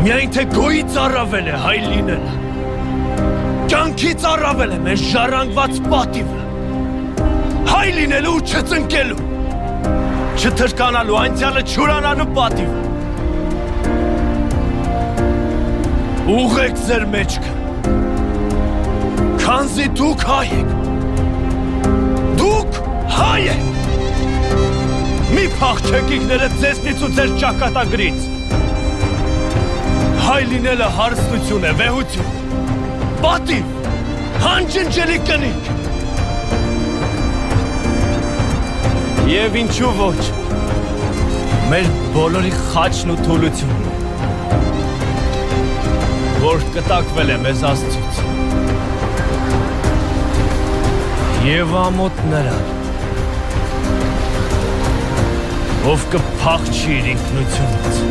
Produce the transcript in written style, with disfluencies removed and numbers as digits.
Միայն թե գոյից առավել է հայ լինելը, կյանքից առավել է մեր ժառանգված պատիվը, հայ լինելու ու չծնկելու, չթրկանալու, անցյալը չուրանալու պատիվը։ Ուղեք ձեր մեջքը, քանզի դուք հայ եք, դուք հայ եք, մի փախչեք ինքները ձեզնից ու ձեր ճակատագրից։ Հայ լինելը հարստություն է, վեհություն, պատիվ, հանջնջելի կնիկ։ Եվ ինչու ոչ, մեր բոլորի խաչն ու թուլությունն է, որ կտակվել է մեզ Աստծուց։ Եվ ամոթ նրան, ով կփախչի իր ինքնությունից։